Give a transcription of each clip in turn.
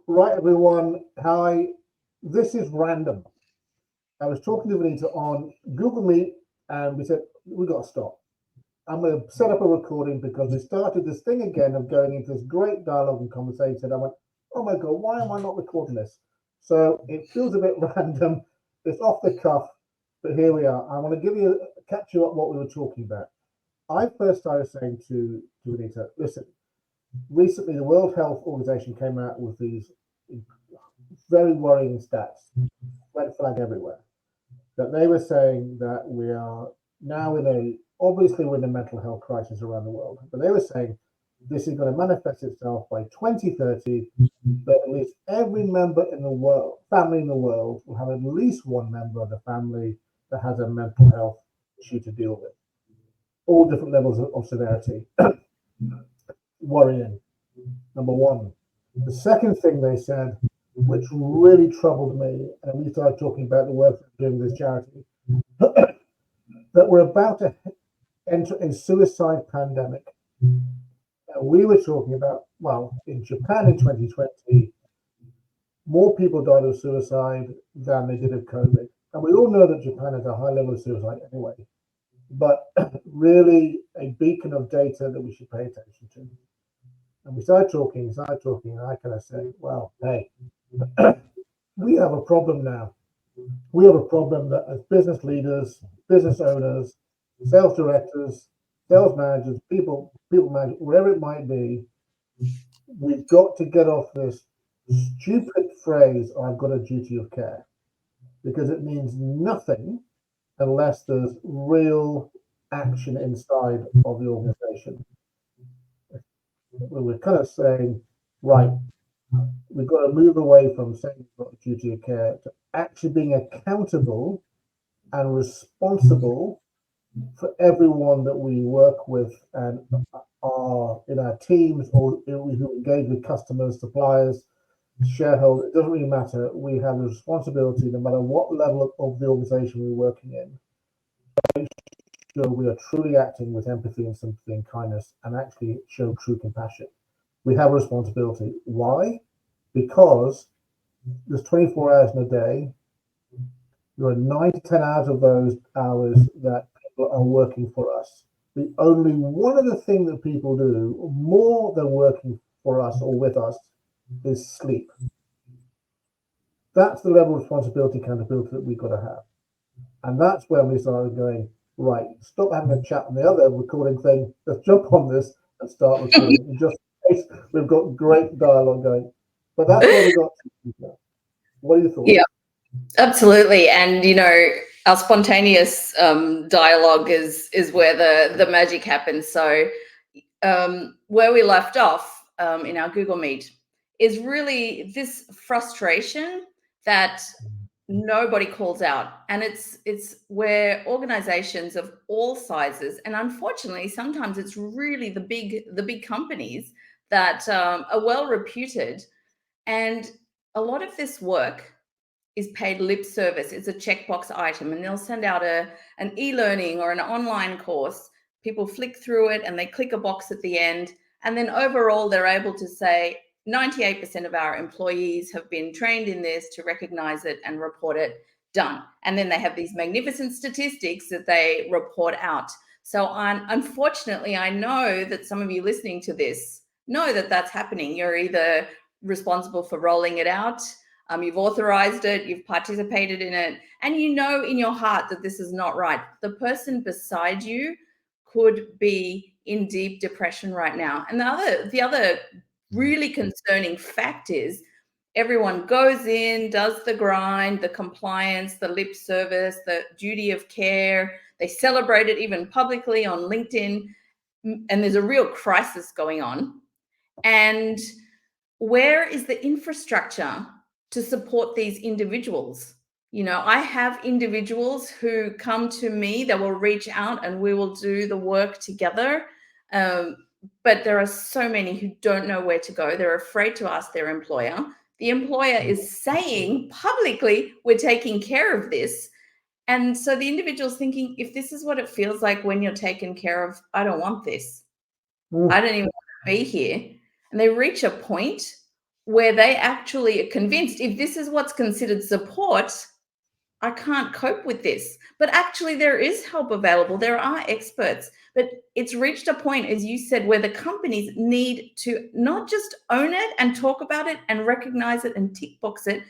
Right, everyone. Hi. This is random. I was talking to Vinita on Google Meet, and we said we got to stop. I'm going to set up a recording because we started this thing again of going into this great dialogue and conversation. I went, oh my god, why am I not recording this? So it feels a bit random. It's off the cuff, but here we are. I want to catch you up what we were talking about. I first started saying to Vinita, listen, recently the World Health Organization came out with these very worrying stats, red flag everywhere. That they were saying that we are now obviously we're in a mental health crisis around the world, but they were saying this is going to manifest itself by 2030, that at least every member in the world, family in the world, will have at least one member of the family that has a mental health issue to deal with, all different levels of severity. Worrying, number one. The second thing they said, which really troubled me, and we started talking about the work we're doing with this charity, that we're about to enter a suicide pandemic. And we were talking about, well, in Japan in 2020, more people died of suicide than they did of COVID. And we all know that Japan has a high level of suicide anyway, but really a beacon of data that we should pay attention to. And we started talking, and I kind of said, well, hey, we have a problem now. We have a problem that as business leaders, business owners, sales directors, sales managers, people managers, whatever it might be, we've got to get off this stupid phrase, I've got a duty of care, because it means nothing unless there's real action inside of the organization. We're kind of saying, right, we've got to move away from saying we've got a duty of care to actually being accountable and responsible for everyone that we work with and are in our teams or who engage with customers, suppliers, shareholders. It doesn't really matter. We have a responsibility, no matter what level of the organization we're working in, so we are truly acting with empathy and sympathy and kindness and actually show true compassion. We have a responsibility. Why? Because there's 24 hours in a day. There are 9 to 10 hours of those hours that people are working for us. The only one of the things that people do more than working for us or with us is sleep. That's the level of responsibility, accountability that we've got to have. And that's when we started going, right, stop having a chat on the other recording thing. Let's jump on this and start recording. Just in case we've got great dialogue going. But that's where we got to. What are your thoughts? Yeah, absolutely. And, our spontaneous dialogue is where the magic happens. So where we left off in our Google Meet is really this frustration that nobody calls out, and it's where organizations of all sizes, and unfortunately sometimes it's really the big companies that are well reputed, and a lot of this work is paid lip service. It's a checkbox item, and they'll send out an e-learning or an online course. People flick through it and they click a box at the end, and then overall they're able to say 98% of our employees have been trained in this to recognize it and report it, done. And then they have these magnificent statistics that they report out. So unfortunately, I know that some of you listening to this know that that's happening. You're either responsible for rolling it out, you've authorized it, you've participated in it, and you know in your heart that this is not right. The person beside you could be in deep depression right now. And the other really concerning fact is everyone goes in, does the grind, the compliance, the lip service, the duty of care. They celebrate it even publicly on LinkedIn, and there's a real crisis going on. And where is the infrastructure to support these individuals? I have individuals who come to me, that will reach out and we will do the work together. But there are so many who don't know where to go. They're afraid to ask their employer. The employer is saying publicly, we're taking care of this. And so the individual's thinking, if this is what it feels like when you're taken care of, I don't want this. I don't even want to be here. And they reach a point where they actually are convinced, if this is what's considered support, I can't cope with this. But actually, there is help available. There are experts. But it's reached a point, as you said, where the companies need to not just own it and talk about it and recognize it and tick box it.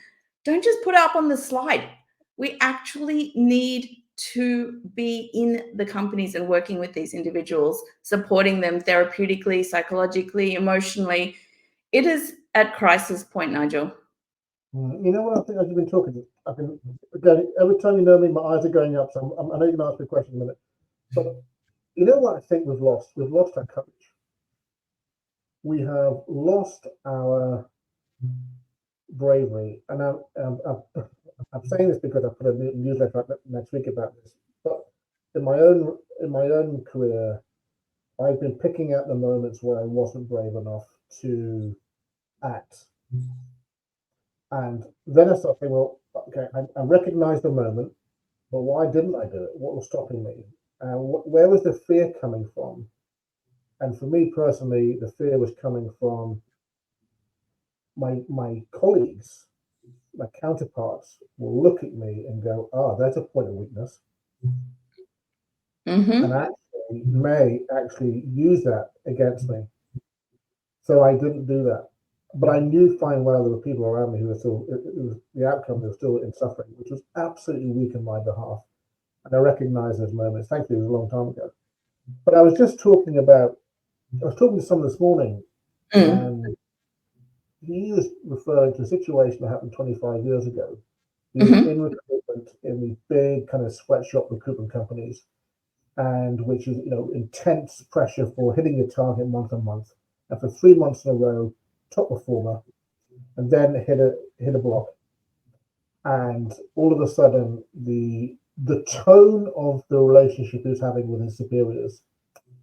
Don't just put it up on the slide. We actually need to be in the companies and working with these individuals, supporting them therapeutically, psychologically, emotionally. It is at crisis point, Nigel. You know what I think as you've been talking, again, every time you know me, my eyes are going up. So I know you're going to ask me a question in a minute. But you know what I think we've lost? We've lost our courage. We have lost our bravery. And I'm saying this because I put a newsletter out next week about this. But in my own career, I've been picking out the moments where I wasn't brave enough to act. And then I started thinking, well, okay, I recognize the moment, but why didn't I do it? What was stopping me? Where was the fear coming from? And for me personally, the fear was coming from my colleagues, my counterparts will look at me and go, there's a point of weakness. Mm-hmm. And actually may actually use that against me. So I didn't do that. But I knew fine well there were people around me who were still, the outcome was still in suffering, which was absolutely weak on my behalf. And I recognize those moments. Thankfully, it was a long time ago. But I was talking to someone this morning, and he was referring to a situation that happened 25 years ago. He was in recruitment in the big kind of sweatshop recruitment companies, and which is, intense pressure for hitting your target month on month. And for 3 months in a row, top performer, and then hit a block. And all of a sudden, the tone of the relationship he was having with his superiors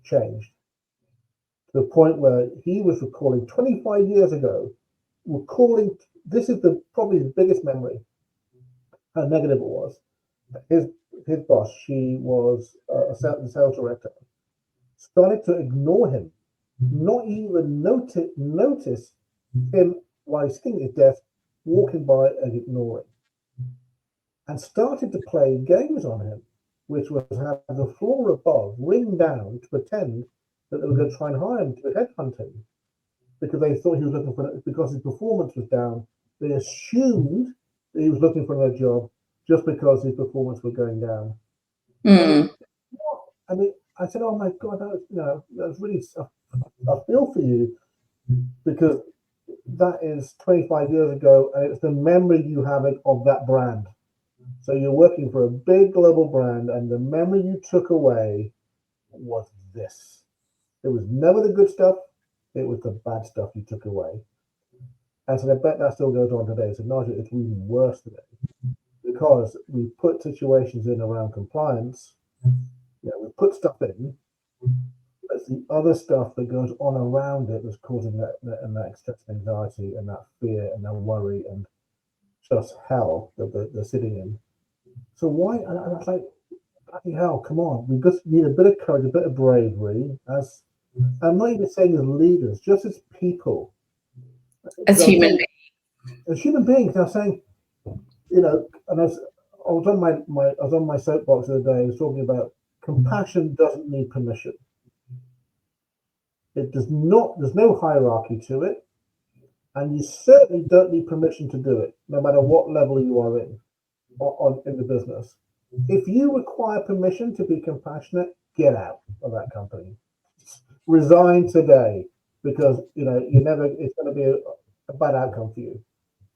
changed to the point where he was recalling 25 years ago, this is probably the biggest memory, how negative it was. His boss, she was a sales director, started to ignore him, not even notice him while he's sitting at his desk, walking by and ignoring, and started to play games on him, which was have the floor above ring down to pretend that they were going to try and hire him to headhunt him because they thought he was looking for it because his performance was down. They assumed that he was looking for another job just because his performance was going down. I mean, I said, "Oh my God, that's really. I feel for you because that is 25 years ago, and it's the memory you have of that brand. So you're working for a big global brand, and the memory you took away was this. It was never the good stuff; it was the bad stuff you took away." And so I bet that still goes on today. So Nigel, it's even worse today because we put situations in around compliance. We put stuff in. It's the other stuff that goes on around it that's causing that stress and anxiety and that fear and that worry and just hell that they're sitting in. So why? And I was like, bloody hell, come on. We just need a bit of courage, a bit of bravery. I'm not even saying as leaders, just as people. As human beings. As human beings, I'm saying, and I was on my soapbox the other day. I was talking about compassion doesn't need permission. It does not. There's no hierarchy to it, and you certainly don't need permission to do it, no matter what level you are in the business. If you require permission to be compassionate, get out of that company. Resign today because it's going to be a bad outcome for you.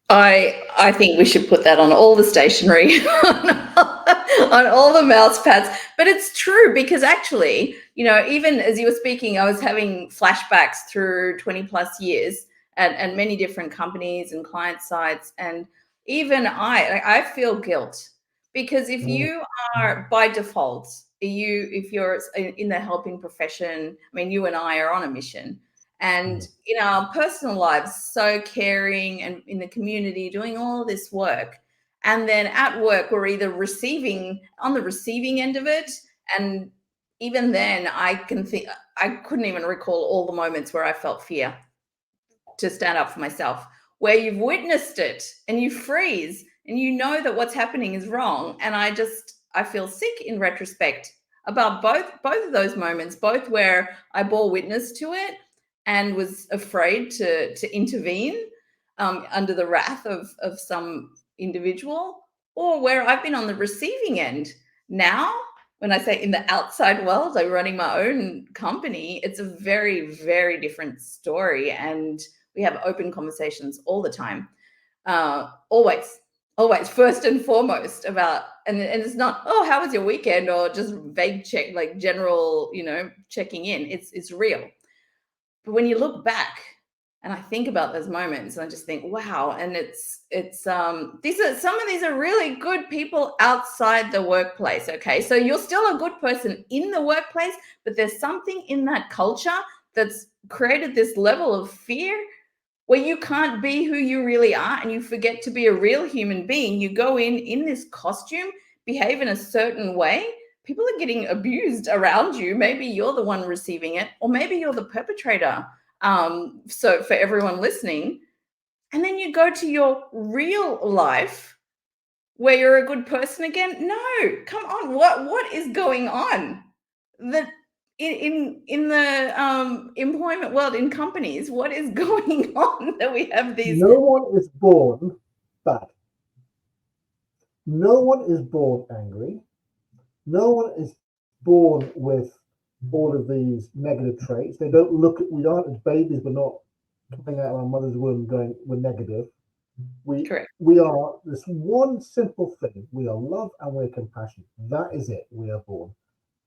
I think we should put that on all the stationery, on all the mouse pads. But it's true because actually, even as you were speaking, I was having flashbacks through 20 plus years and many different companies and client sites. And even I feel guilt because if you are by default, if you're in the helping profession, I mean, you and I are on a mission. And in our personal lives, so caring and in the community, doing all this work. And then at work, we're either on the receiving end of it. And even then, I couldn't even recall all the moments where I felt fear to stand up for myself, where you've witnessed it and you freeze and you know that what's happening is wrong. And I feel sick in retrospect about both of those moments, both where I bore witness to it and was afraid to intervene under the wrath of some individual, or where I've been on the receiving end. Now, when I say in the outside world, I'm running my own company, it's a very, very different story. And we have open conversations all the time. Always, first and foremost about, and it's not, oh, how was your weekend? Or just vague check, like general, checking in. It's real. But when you look back, and I think about those moments, and I just think, wow. And it's some of these are really good people outside the workplace. Okay, so you're still a good person in the workplace, but there's something in that culture that's created this level of fear where you can't be who you really are, and you forget to be a real human being. You go in this costume, behave in a certain way. People are getting abused around you. Maybe you're the one receiving it, or maybe you're the perpetrator. So for everyone listening, and then you go to your real life where you're a good person again. No, come on. What is going on? That in the employment world, in companies, what is going on that we have these? No one is born bad. No one is born angry. No one is born with all of these negative traits. They don't look at, we aren't as babies, we're not coming out of our mother's womb going, we're negative. Correct. We are this one simple thing. We are love and we're compassion. That is it. We are born.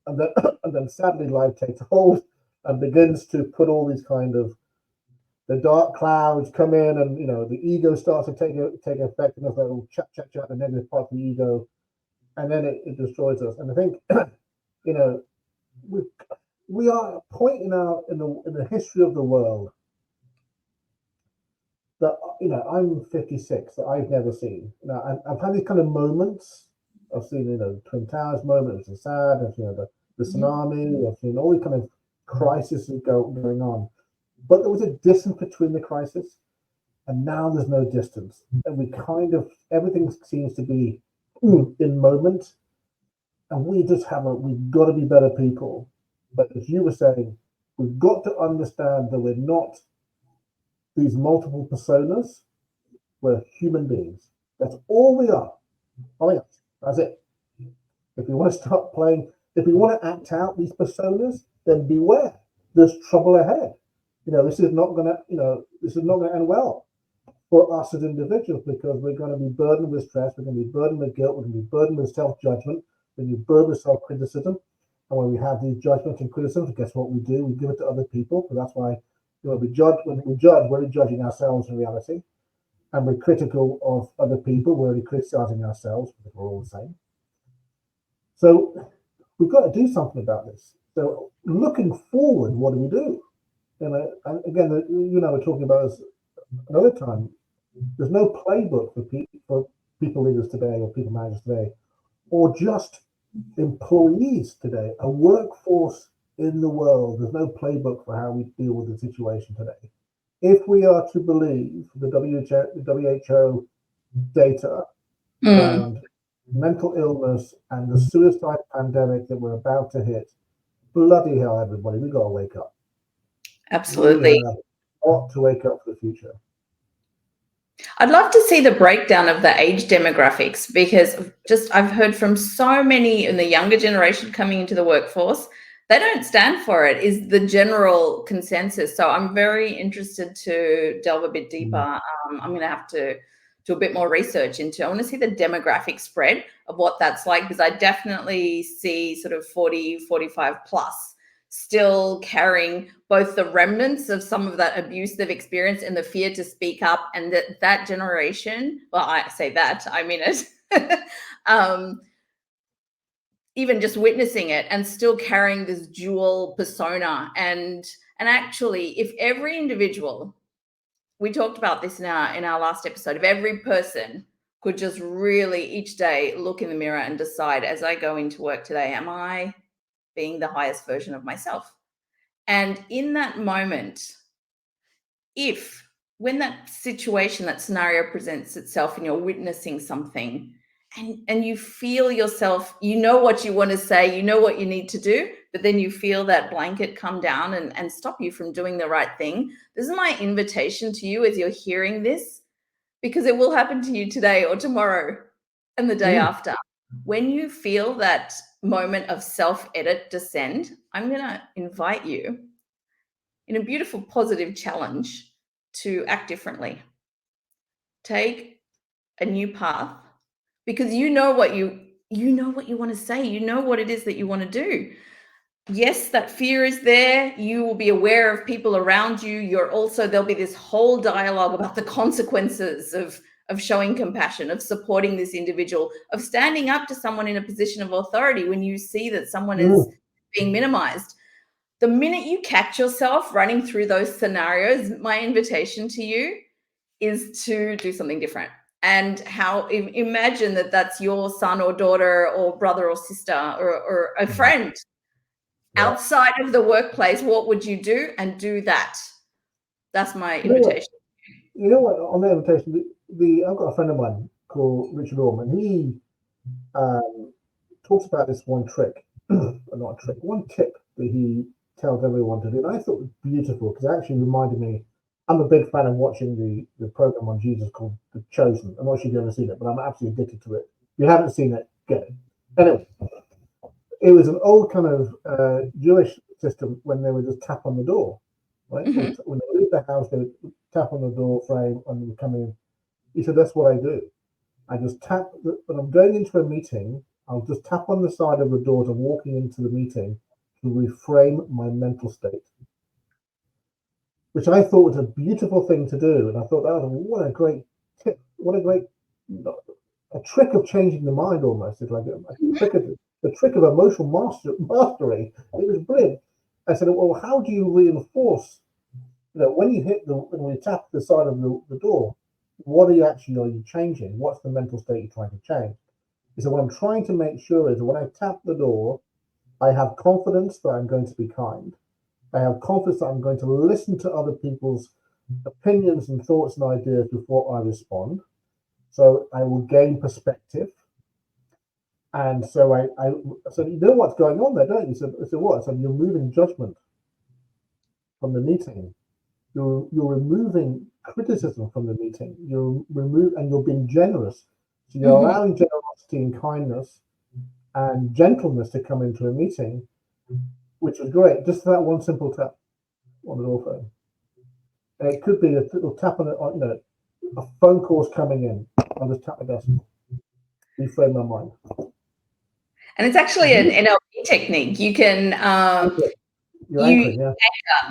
And then, and then sadly, life takes hold and begins to put all these kind of, the dark clouds come in, and the ego starts to take effect, and there's that little chat, the negative part of the ego, and then it destroys us. And I think we are at a point in the history of the world that I'm 56 that I've never seen. I've had these kind of moments. I've seen Twin Towers moment, which is sad. I've seen the tsunami. I've seen all these kind of crises going on. But there was a distance between the crisis, and now there's no distance. And everything seems to be in moment. And we've got to be better people. But as you were saying, we've got to understand that we're not these multiple personas. We're human beings. That's all we are. Oh, yeah, that's it. If we want to start playing, if we want to act out these personas, then beware. There's trouble ahead. This is not going to end well for us as individuals, because we're going to be burdened with stress. We're going to be burdened with guilt. We're going to be burdened with self-judgment. We're going to be burdened with self-criticism. And when we have these judgments and criticisms, guess what we do? We give it to other people. So that's why when we judge, we're judging ourselves in reality. And we're critical of other people. We're only criticizing ourselves because we're all the same. So we've got to do something about this. So looking forward, what do we do? And again, we're talking about this another time. There's no playbook for people leaders today, or people managers today, or just employees today, a workforce in the world. There's no playbook for how we deal with the situation today. If we are to believe the WHO data around mental illness and the suicide pandemic that we're about to hit, bloody hell, everybody, we got to wake up. Absolutely. We have got to wake up for the future. I'd love to see the breakdown of the age demographics, because I've heard from so many in the younger generation coming into the workforce, they don't stand for it, is the general consensus. So I'm very interested to delve a bit deeper. I'm going to have to do a bit more research into, I want to see the demographic spread of what that's like, because I definitely see sort of 40, 45 plus still carrying both the remnants of some of that abuse they've experienced and the fear to speak up, and that generation, well, I say that, I mean it, even just witnessing it and still carrying this dual persona. And actually, if every individual, we talked about this in our last episode, if every person could just really each day look in the mirror and decide, as I go into work today, am I being the highest version of myself? And in that moment, if when that situation, that scenario presents itself and you're witnessing something, and you feel yourself, you know what you want to say, you know what you need to do, but then you feel that blanket come down and stop you from doing the right thing. This is my invitation to you as you're hearing this, because it will happen to you today or tomorrow and the day after. When you feel that moment of self-edit descend, I'm going to invite you in a beautiful, positive challenge to act differently. Take a new path, because you know what you want to say, you know what it is that you want to do. Yes, that fear is there. You will be aware of people around you. There'll be this whole dialogue about the consequences of showing compassion, of supporting this individual, of standing up to someone in a position of authority when you see that someone is being minimized. The minute you catch yourself running through those scenarios, my invitation to you is to do something different. And imagine that that's your son or daughter or brother or sister or a friend outside of the workplace. What would you do? And do that. That's my invitation. You know what? On the invitation, I've got a friend of mine called Richard Orman. He talks about this one trick, not a trick, one tip that he tells everyone to do. And I thought it was beautiful because it actually reminded me. I'm a big fan of watching the program on Jesus called The Chosen. I'm not sure if you've ever seen it, but I'm absolutely addicted to it. If you haven't seen it, get it. Anyway, it was an old kind of Jewish system when they would just tap on the door, right? Mhm. When they leave the house, they would tap on the door frame and they come in. He said, that's what I do. I just tap, when I'm going into a meeting, I'll just tap on the side of the door as I'm walking into the meeting to reframe my mental state, which I thought was a beautiful thing to do. And I thought, oh, what a great tip, what a great, a trick of changing the mind almost. It's like a trick of emotional mastery. It was brilliant. I said, well, how do you reinforce, when you tap the side of the door, what are you changing? What's the mental state you're trying to change? So what I'm trying to make sure is when I tap the door, I have confidence that I'm going to be kind. I have confidence that I'm going to listen to other people's opinions and thoughts and ideas before I respond. So I will gain perspective. And so so you know what's going on there, don't you? So what? So you're moving judgment from the meeting. You're removing criticism from the meeting. You're being generous. So you're allowing generosity and kindness and gentleness to come into a meeting, which was great. Just that one simple tap on the door frame. And it could be a little tap on it, a phone call's coming in. I'll just tap the desk, reframe my mind. And it's actually an NLP technique. You can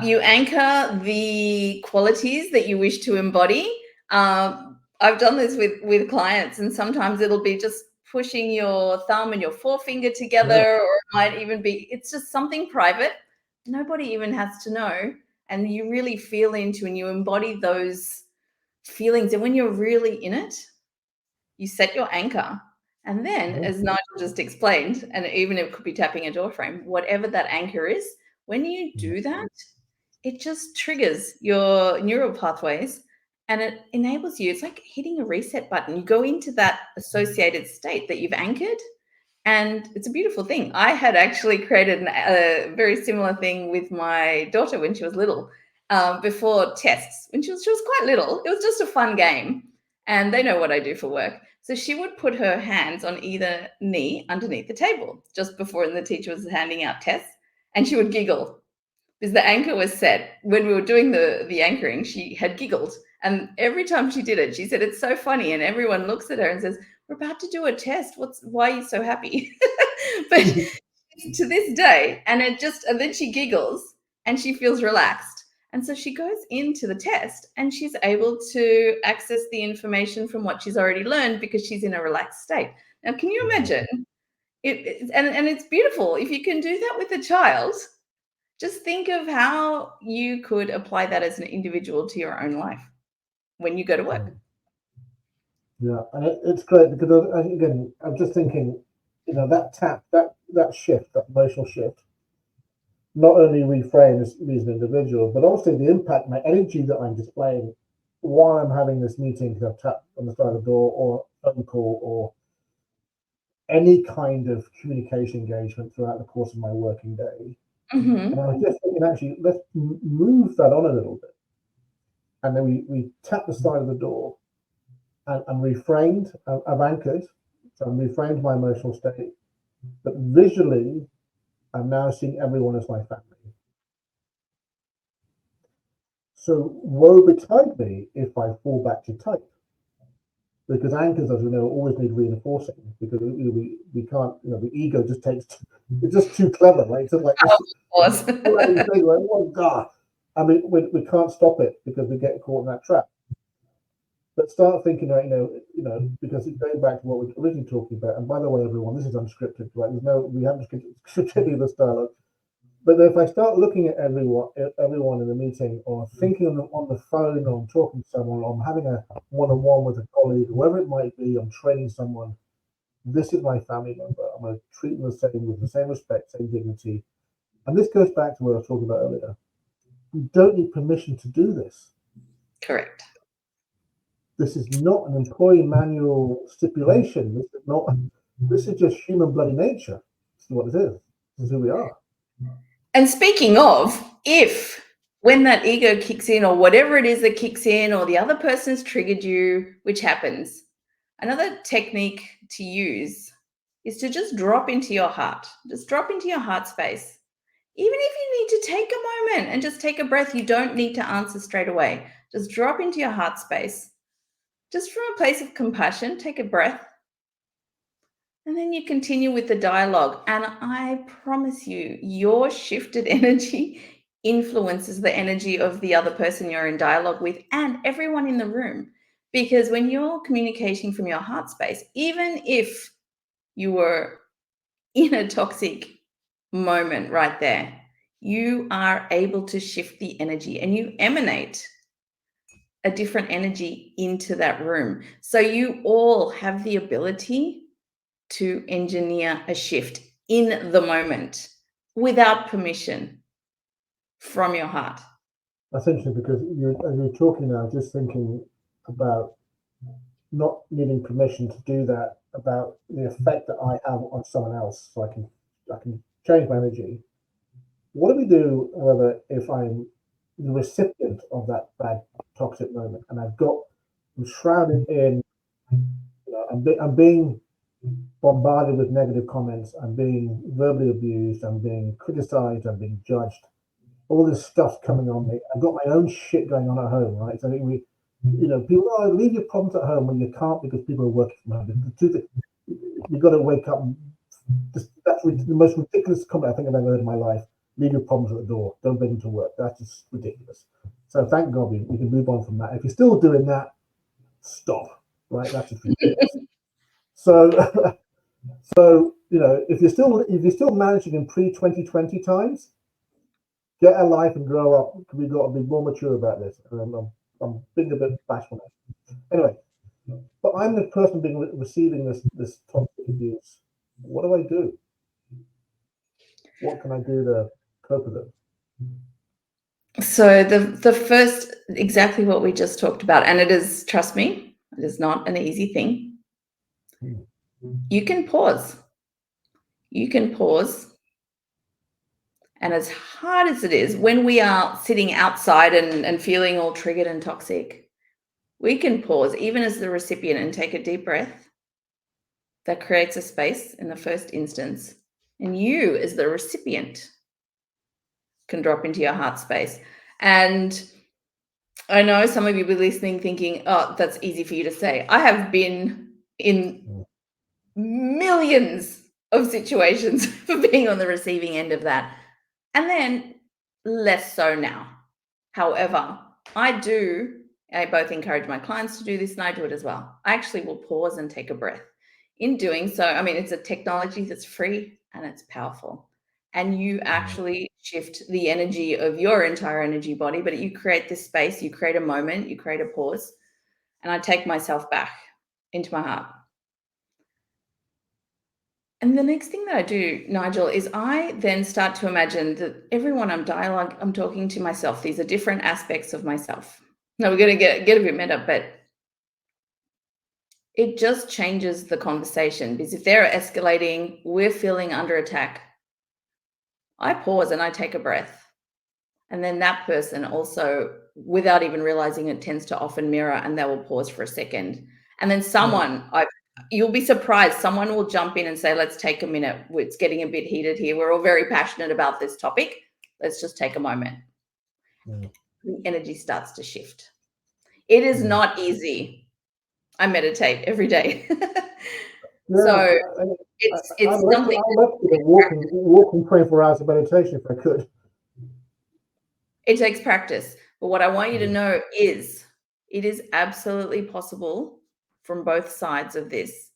you anchor the qualities that you wish to embody. I've done this with clients, and sometimes it'll be just pushing your thumb and your forefinger together, or it might even be, it's just something private. Nobody even has to know. And you really feel into and you embody those feelings. And when you're really in it, you set your anchor. And then, as Nigel just explained, and even it could be tapping a door frame, whatever that anchor is, when you do that, it just triggers your neural pathways and it enables you. It's like hitting a reset button. You go into that associated state that you've anchored, and it's a beautiful thing. I had actually created a very similar thing with my daughter when she was little, before tests. When she was quite little, it was just a fun game, and they know what I do for work. So she would put her hands on either knee underneath the table just before the teacher was handing out tests, and she would giggle because the anchor was set. When we were doing the anchoring, she had giggled, and every time she did it, she said, it's so funny, and everyone looks at her and says, we're about to do a test, why are you so happy? But to this day, and then she giggles and she feels relaxed, and so she goes into the test and she's able to access the information from what she's already learned because she's in a relaxed state. Now, can you imagine it? And it's beautiful if you can do that with a child. Just think of how you could apply that as an individual to your own life when you go to work. Yeah, and it's great because again, I'm just thinking, that tap, that shift, that emotional shift, not only reframes me as an individual, but also the impact, my energy that I'm displaying while I'm having this meeting, I've tapped on the side of the door, or phone call, or any kind of communication engagement throughout the course of my working day. And I was just thinking, actually, let's move that on a little bit. And then we tapped the side of the door and reframed, I've anchored, so I've reframed my emotional state. But visually, I'm now seeing everyone as my family. So woe betide me if I fall back to type, because anchors, as we know, always need reinforcing, because we can't, the ego just takes, it's just too clever, right? It's just like this, Pause. like, oh God. I mean, we can't stop it because we get caught in that trap. But start thinking, right, because it's going back to what we were originally talking about. And by the way, everyone, this is unscripted, right? We haven't scripted this dialogue. But if I start looking at everyone in the meeting, or thinking on the phone, or I'm talking to someone, or I'm having a one-on-one with a colleague, whoever it might be, I'm training someone, this is my family member. I'm going to treat them the same, with the same respect, same dignity. And this goes back to what I was talking about earlier. You don't need permission to do this. Correct. This is not an employee manual stipulation. This is just human bloody nature. This is what it is. This is who we are. And speaking of, if when that ego kicks in, or whatever it is that kicks in, or the other person's triggered you, which happens, another technique to use is to just drop into your heart. Just drop into your heart space. Even if you need to take a moment and just take a breath, you don't need to answer straight away. Just drop into your heart space. Just from a place of compassion, take a breath. And then you continue with the dialogue. And I promise you, your shifted energy influences the energy of the other person you're in dialogue with and everyone in the room. Because when you're communicating from your heart space, even if you were in a toxic moment right there, you are able to shift the energy and you emanate a different energy into that room. So you all have the ability to engineer a shift in the moment without permission from your heart. That's interesting, because as you're talking now, just thinking about not needing permission to do that, about the effect that I have on someone else, so I can change my energy. What do we do, however, if I'm the recipient of that bad toxic moment, and I'm shrouded in, I'm being bombarded with negative comments, I'm being verbally abused, I'm being criticized, I'm being judged, all this stuff coming on me. I've got my own shit going on at home, right? So I think people leave your problems at home when you can't, because people are working from home. You've got to wake up. That's the most ridiculous comment I think I've ever heard in my life. Leave your problems at the door. Don't bring them to work. That's just ridiculous. So thank God we can move on from that. If you're still doing that, stop. Right? That's just ridiculous. So if you're still managing in pre-2020 times, get a life and grow up. We've got to be more mature about this. I'm being a bit bashful now. Anyway, but I'm the person receiving this toxic abuse. What do I do? What can I do to cope with it? So the first, exactly what we just talked about, and it is, trust me, it is not an easy thing. You can pause. You can pause. And as hard as it is, when we are sitting outside and feeling all triggered and toxic, we can pause, even as the recipient, and take a deep breath. That creates a space in the first instance. And you, as the recipient, can drop into your heart space. And I know some of you will be listening thinking, oh, that's easy for you to say. I have been in millions of situations for being on the receiving end of that. And then less so now. However, I both encourage my clients to do this, and I do it as well. I actually will pause and take a breath. In doing so, I mean, it's a technology that's free and it's powerful. And you actually shift the energy of your entire energy body, but you create this space, you create a moment, you create a pause, and I take myself back into my heart. And the next thing that I do, Nigel, is I then start to imagine that everyone I'm talking to myself, these are different aspects of myself. No, we're going to get a bit meta, but it just changes the conversation, because if they're escalating, we're feeling under attack, I pause and I take a breath. And then that person also, without even realizing it, tends to often mirror, and they will pause for a second. And then you'll be surprised, someone will jump in and say, let's take a minute. It's getting a bit heated here. We're all very passionate about this topic. Let's just take a moment. Yeah. The energy starts to shift. It is not easy. I meditate every day. So it's something. I'd love to get walking 24 hours of meditation if I could. It takes practice. But what I want you to know is it is absolutely possible from both sides of this.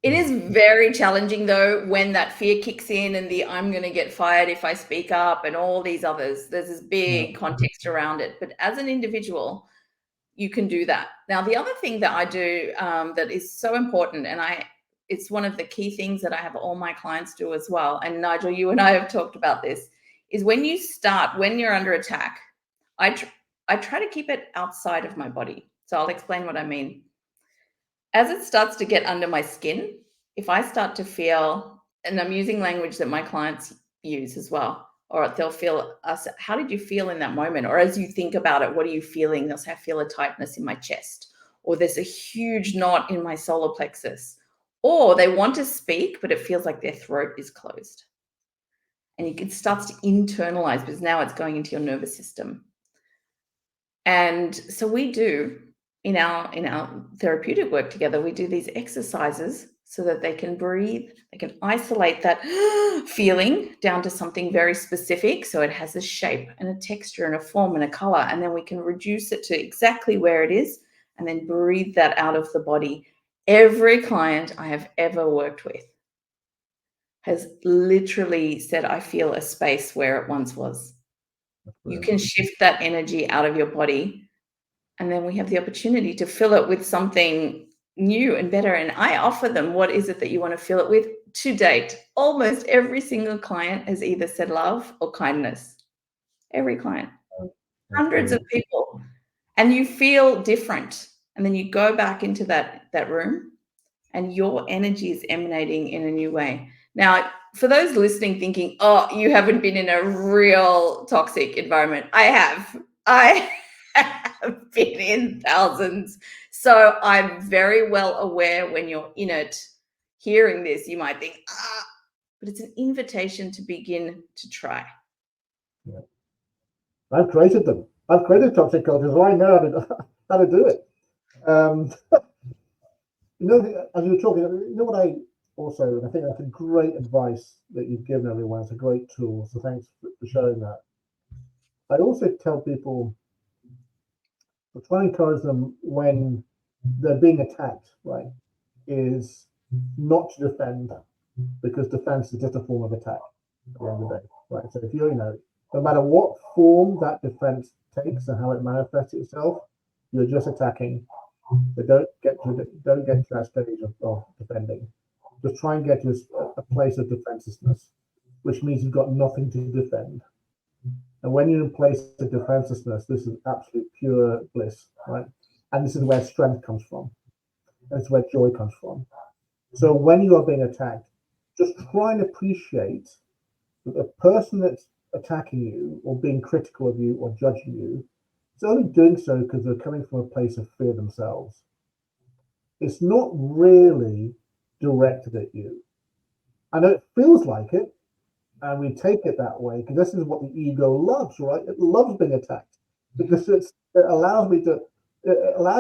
It is very challenging, though, when that fear kicks in and the I'm going to get fired if I speak up and all these others. There's this big context around it. But as an individual, you can do that. Now, the other thing that I do that is so important, and it's one of the key things that I have all my clients do as well, and Nigel, you and I have talked about this, is when you're under attack, I try to keep it outside of my body. So I'll explain what I mean. As it starts to get under my skin, if I start to feel, and I'm using language that my clients use as well, or they'll feel us, how did you feel in that moment? Or as you think about it, what are you feeling? They'll say, I feel a tightness in my chest, or there's a huge knot in my solar plexus, or they want to speak, but it feels like their throat is closed. And it starts to internalize, because now it's going into your nervous system. And so we do, in our therapeutic work together, we do these exercises so that they can breathe, they can isolate that feeling down to something very specific. So it has a shape and a texture and a form and a color, and then we can reduce it to exactly where it is and then breathe that out of the body. Every client I have ever worked with has literally said, I feel a space where it once was. You can shift that energy out of your body, and then we have the opportunity to fill it with something new and better. And I offer them, what is it that you want to fill it with? To date, almost every single client has either said love or kindness. Every client, hundreds of people. And you feel different. And then you go back into that room, and your energy is emanating in a new way. Now, for those listening thinking, oh, you haven't been in a real toxic environment. I have been in thousands. So I'm very well aware when you're in it, hearing this, you might think, but it's an invitation to begin to try. Yeah. I've created them. I've created toxic cultures, so I know how to do it. As you were talking, what I also, and I think that's a great advice that you've given everyone. It's a great tool. So thanks for sharing that. I also tell people to try and encourage them when they're being attacked, right, is not to defend, because defense is just a form of attack at the end of the day, right? So if no matter what form that defense takes and how it manifests itself, you're just attacking. But don't get to that stage of defending. Just try and get to a place of defenselessness, which means you've got nothing to defend. And when you're in a place of defenselessness, this is absolute pure bliss, right? And this is where strength comes from. And it's where joy comes from. So when you are being attacked, just try and appreciate that the person that's attacking you or being critical of you or judging you is only doing so because they're coming from a place of fear themselves. It's not really directed at you. I know it feels like it, and we take it that way because this is what the ego loves, right? It loves being attacked because it allows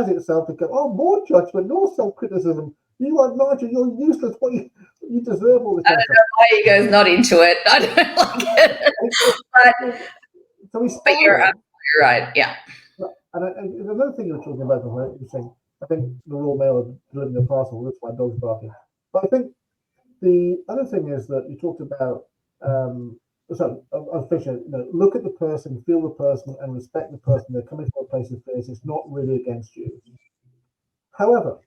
itself to go, oh, more judgment, more self-criticism. You are Nigel, you're useless. What you deserve all this. I don't know, my ego's not into it. I don't like it. But you're absolutely right. Yeah. And another thing you were talking about, you're saying, I think the Royal Mail are delivering a parcel. That's why dog's barking. But I think the other thing is that you talked about. Look at the person, feel the person, and respect the person. They're coming from a place of fear. It's not really against you. However,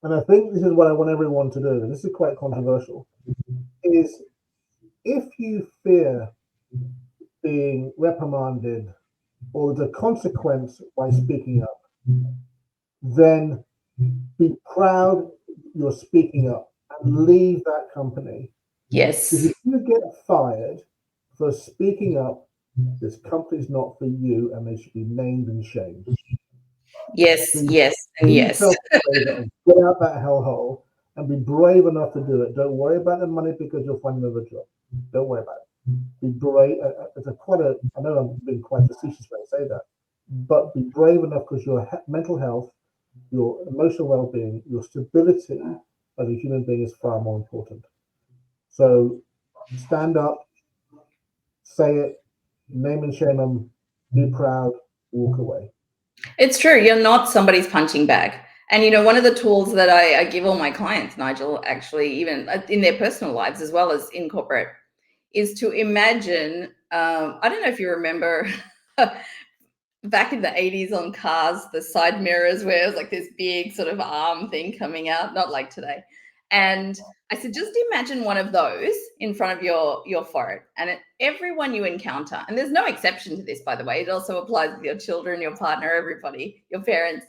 and I think this is what I want everyone to do, and this is quite controversial, is if you fear being reprimanded, or the consequence by speaking up, then be proud you're speaking up and leave that company. Yes. Because if you get fired for speaking up, this company's not for you and they should be named and shamed. Yes, So yes, and be yes. yourself a favor and get out that hellhole and be brave enough to do it. Don't worry about the money because you'll find another job. Don't worry about it. Be brave. I know I'm being quite facetious when I say that, but be brave enough because your mental health, your emotional well-being, your stability as a human being is far more important. So stand up, say it, name and shame them, be proud, walk away. It's true. You're not somebody's punching bag. And you know, one of the tools that I give all my clients, Nigel, actually, even in their personal lives as well as in corporate, is to imagine. I don't know if you remember back in the 80s on cars, the side mirrors where it was like this big sort of arm thing coming out, not like today. And I said, just imagine one of those in front of your forehead, and everyone you encounter, and there's no exception to this, by the way, it also applies with your children, your partner, everybody, your parents.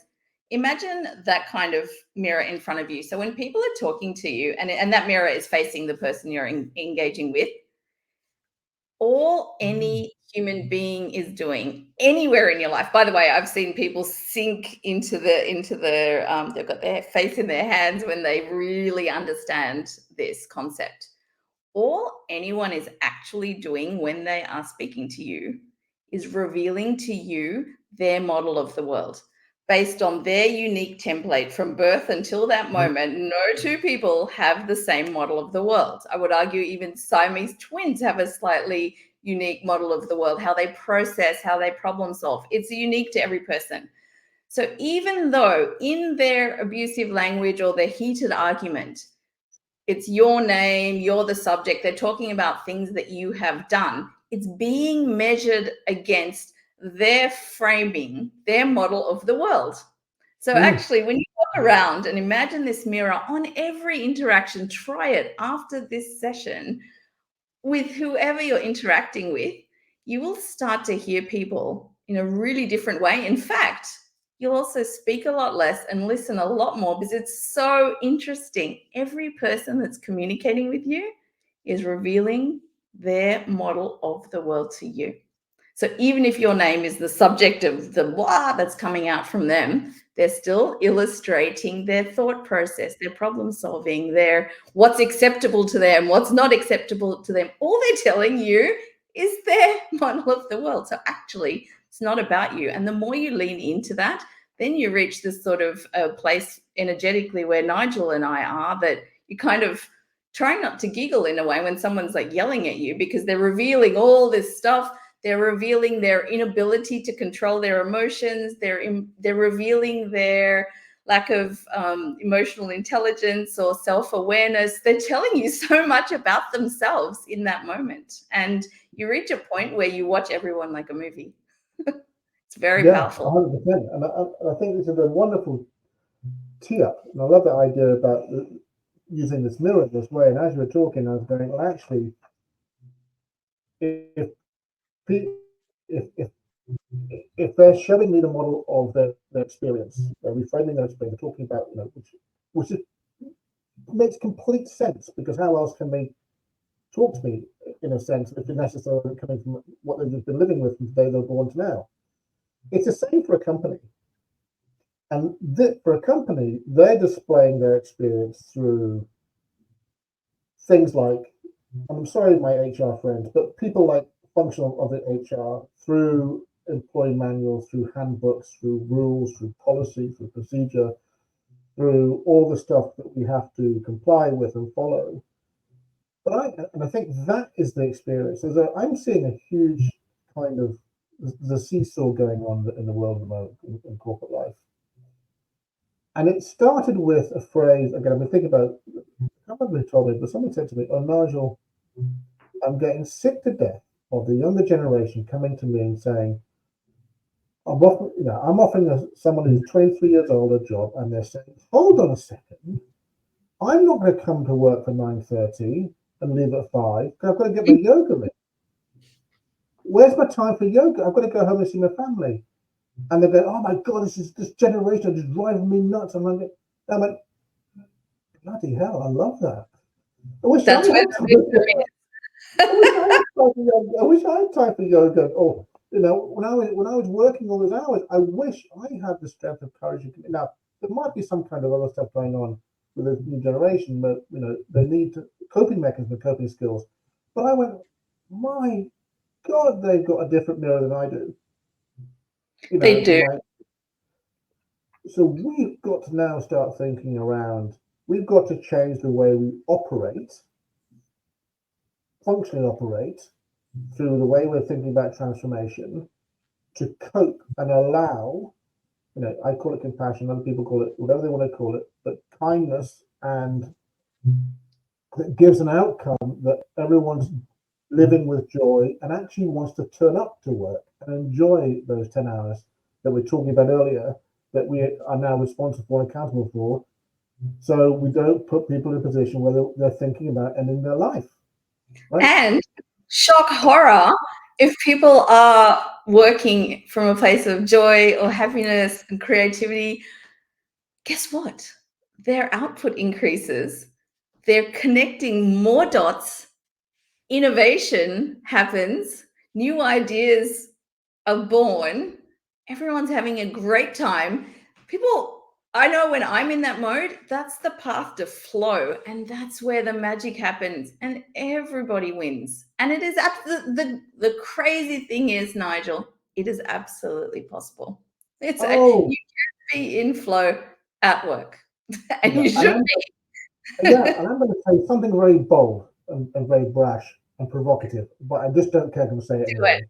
Imagine that kind of mirror in front of you. So when people are talking to you, and that mirror is facing the person you're engaging with, all any human being is doing anywhere in your life. By the way, I've seen people sink into the they've got their face in their hands when they really understand this concept. All anyone is actually doing when they are speaking to you is revealing to you their model of the world based on their unique template from birth until that moment. No two people have the same model of the world. I would argue even Siamese twins have a slightly unique model of the world, how they process, how they problem solve. It's unique to every person. So even though in their abusive language or their heated argument, it's your name, you're the subject, they're talking about things that you have done, it's being measured against their framing, their model of the world. So actually, when you walk around and imagine this mirror on every interaction, try it after this session with whoever you're interacting with, you will start to hear people in a really different way. In fact, you'll also speak a lot less and listen a lot more because it's so interesting. Every person that's communicating with you is revealing their model of the world to you. So even if your name is the subject of the blah that's coming out from them, they're still illustrating their thought process, their problem solving, their what's acceptable to them, what's not acceptable to them. All they're telling you is their model of the world. So actually, it's not about you. And the more you lean into that, then you reach this sort of place energetically where Nigel and I are, that you kind of try not to giggle in a way when someone's like yelling at you because they're revealing all this stuff. They're revealing their inability to control their emotions. They're revealing their lack of emotional intelligence or self-awareness. They're telling you so much about themselves in that moment. And you reach a point where you watch everyone like a movie. It's very powerful. 100%. And I think this is a wonderful tee up. And I love that idea about using this mirror this way. And as you were talking, I was going, well, actually, if if they're showing me the model of their experience, they're reframing their experience, they're talking about, which makes complete sense because how else can they talk to me in a sense if it's necessarily coming from what they've just been living with from the day they're born to now? It's the same for a company. And for a company, they're displaying their experience through things like, I'm sorry, my HR friends, but people like functional of the HR through employee manuals, through handbooks, through rules, through policy, through procedure, through all the stuff that we have to comply with and follow. But I think that is the experience. I'm seeing a huge kind of the seesaw going on in the world at the moment in corporate life. And it started with a phrase, again, I've been thinking about, I can't remember who told me, but somebody said to me, oh, Nigel, I'm getting sick to death of the younger generation coming to me and saying, I'm offering someone who's 23 years old a job, and they're saying, hold on a second, I'm not going to come to work for 9:30 and leave at 5 because I've got to get my yoga in. where's my time for yoga? I've got to go home and see my family. And they go, oh my God, this generation is driving me nuts. I'm like, bloody hell, I love that. I wish I That's where had time for yoga. I wish I had time for yoga. Or when I was working all those hours, I wish I had the strength of courage. Now there might be some kind of other stuff going on with this new generation, but they need coping mechanisms, coping skills. But I went, my God, they've got a different mirror than I do. They do. So we've got to now start thinking around. We've got to change the way we operate, functionally operate, through the way we're thinking about transformation to cope and allow, I call it compassion, other people call it whatever they want to call it, but kindness, and that gives an outcome that everyone's living with joy and actually wants to turn up to work and enjoy those 10 hours that we're talking about earlier, that we are now responsible and accountable for. So we don't put people in a position where they're thinking about ending their life. Right? And shock horror, if people are working from a place of joy or happiness and creativity, guess what? Their output increases. They're connecting more dots. Innovation happens. New ideas are born. Everyone's having a great time. I know when I'm in that mode, that's the path to flow, and that's where the magic happens, and everybody wins. And it is the crazy thing is, Nigel, it is absolutely possible. You can be in flow at work, and you should be. And I'm going to say something very bold and very brash and provocative, but I just don't care to say it anyway.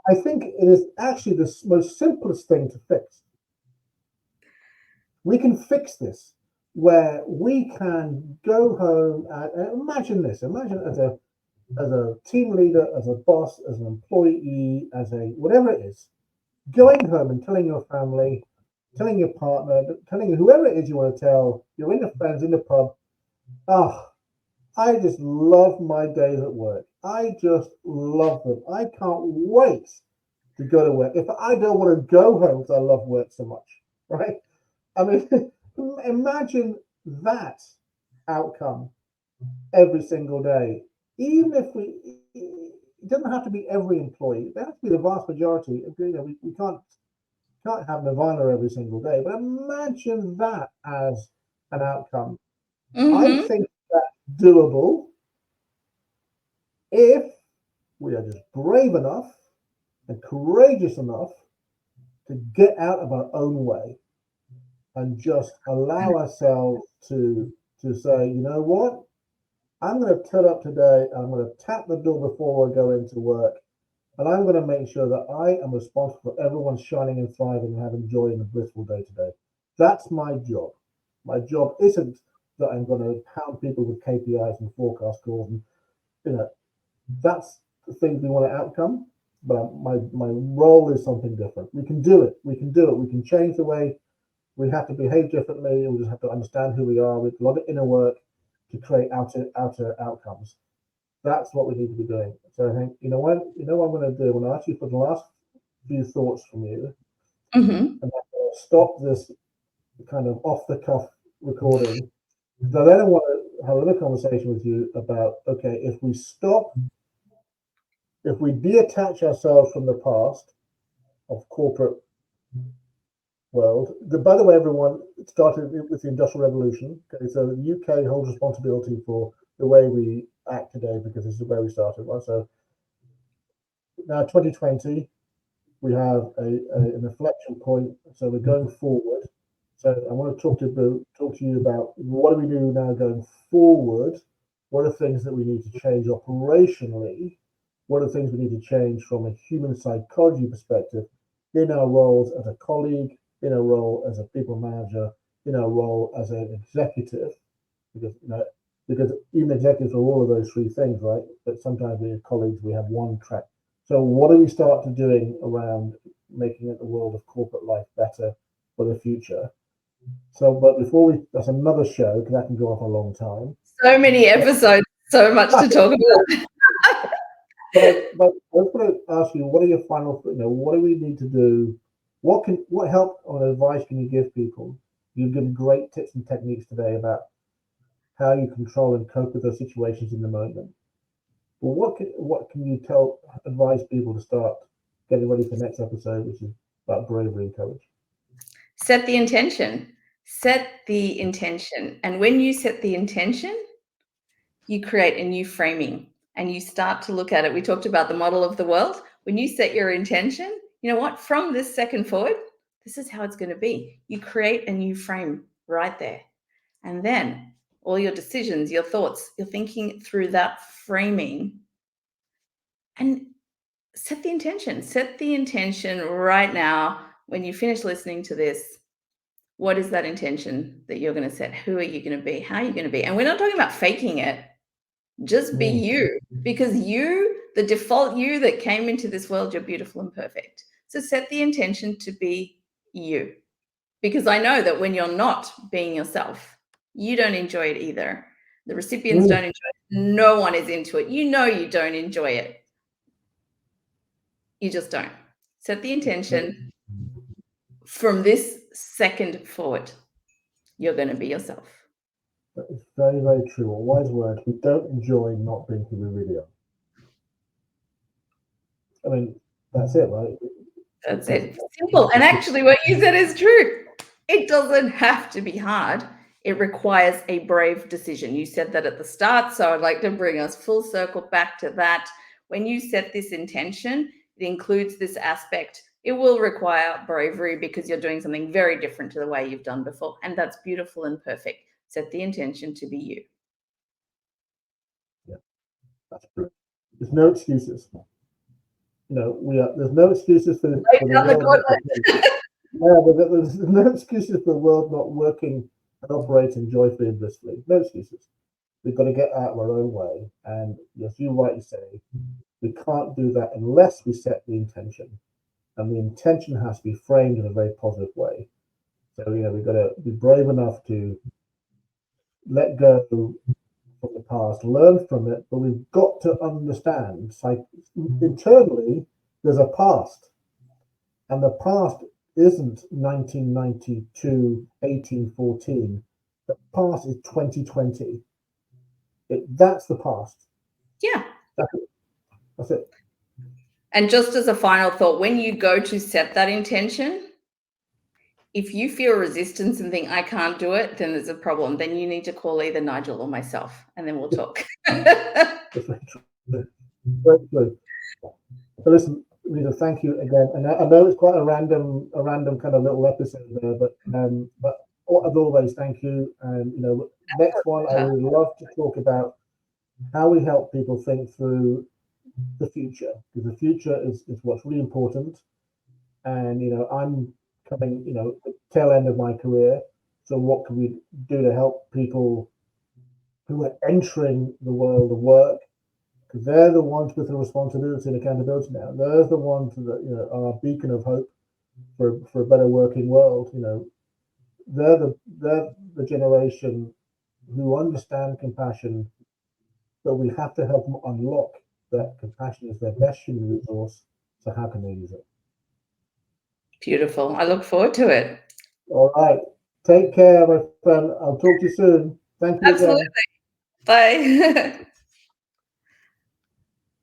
I think it is actually the most simplest thing to fix. We can fix this where we can go home and imagine this. Imagine as a team leader, as a boss, as an employee, as a whatever it is, going home and telling your family, telling your partner, telling whoever it is you want to tell, you're in the friends in the pub. I just love my days at work. I just love them. I can't wait to go to work. If I don't want to go home because I love work so much, right? I mean, imagine that outcome every single day. Even if it doesn't have to be every employee. It has to be the vast majority. We can't have nirvana every single day. But imagine that as an outcome. I think that's doable if we are just brave enough and courageous enough to get out of our own way and just allow ourselves to say, you know what? I'm going to turn up today. I'm going to tap the door before I go into work. And I'm going to make sure that I am responsible for everyone shining and thriving and having joy in a blissful day today. That's my job. My job isn't that I'm going to pound people with KPIs and forecast calls. And, that's the thing we want an outcome. But my role is something different. We can do it. We can do it. We can change the way we have to behave differently. We just have to understand who we are. With a lot of inner work to create outer outcomes. That's what we need to be doing. So I think, what I'm going to do? I'm going to ask you for the last few thoughts from you, and I'm going to stop this kind of off the cuff recording. So then I want to have another conversation with you about, okay, if we detach ourselves from the past of corporate world. By the way, everyone, it started with the Industrial Revolution. Okay, so the UK holds responsibility for the way we act today because this is where we started. Right? So now 2020, we have an inflection point. So we're going forward. So I want to talk to you about what do we do now going forward? What are things that we need to change operationally? What are things we need to change from a human psychology perspective in our roles as a colleague, in a role as a people manager, in a role as an executive, because even executives are all of those three things, right? But sometimes we're colleagues, we have one track. So what do we start to doing around making it the world of corporate life better for the future? So, but that's another show because that can go on for a long time. So many episodes, so much to talk about. But I was going to ask you, what are your final, what do we need to do? What help or advice can you give people? You've given great tips and techniques today about how you control and cope with those situations in the moment. But what can you advise people to start getting ready for the next episode, which is about bravery and courage? Set the intention. Set the intention. And when you set the intention, you create a new framing and you start to look at it. We talked about the model of the world. When you set your intention, you know what? From this second forward, this is how it's going to be. You create a new frame right there. And then all your decisions, your thoughts, you're thinking through that framing and set the intention. Set the intention right now. When you finish listening to this, what is that intention that you're going to set? Who are you going to be? How are you going to be? And we're not talking about faking it. Just be you, because you, the default you that came into this world, you're beautiful and perfect. So set the intention to be you, because I know that when you're not being yourself, you don't enjoy it either. The recipients don't enjoy it. No one is into it. You know you don't enjoy it. You just don't. Set the intention. From this second forward, you're going to be yourself. That is very, very true. A wise word. We don't enjoy not being who we really are. I mean, that's it, right? That's it. Simple. And actually, what you said is true. It doesn't have to be hard. It requires a brave decision. You said that at the start, so I'd like to bring us full circle back to that. When you set this intention, it includes this aspect. It will require bravery because you're doing something very different to the way you've done before. And that's beautiful and perfect. Set the intention to be you. Yeah, that's true. There's no excuses. There's no excuses for the world. Yeah, but there's no excuses for the world not working and operating joyfully and blissfully. No excuses. We've got to get out of our own way. And as you rightly say, we can't do that unless we set the intention. And the intention has to be framed in a very positive way. So, we've got to be brave enough to let go from the past, learn from it, but we've got to understand internally there's a past. And the past isn't 1992, 1814. The past is 2020. That's the past. Yeah. That's it. And just as a final thought, when you go to set that intention, if you feel resistance and think, I can't do it, then there's a problem. Then you need to call either Nigel or myself, and then we'll talk. That's very true. Very true. So listen, Rita, thank you again. And I know it's quite a random kind of little episode there, but as always, thank you. And next one, I would love to talk about how we help people think through the future, because the future is what's really important. And I'm coming, the tail end of my career. So what can we do to help people who are entering the world of work? Because they're the ones with the responsibility and accountability now. They're the ones that are a beacon of hope for a better working world. They're the generation who understand compassion, but we have to help them unlock that compassion is their best human resource. So how can they use it? Beautiful. I look forward to it. All right. Take care, my friend. I'll talk to you soon. Thank you. Absolutely. Again. Bye.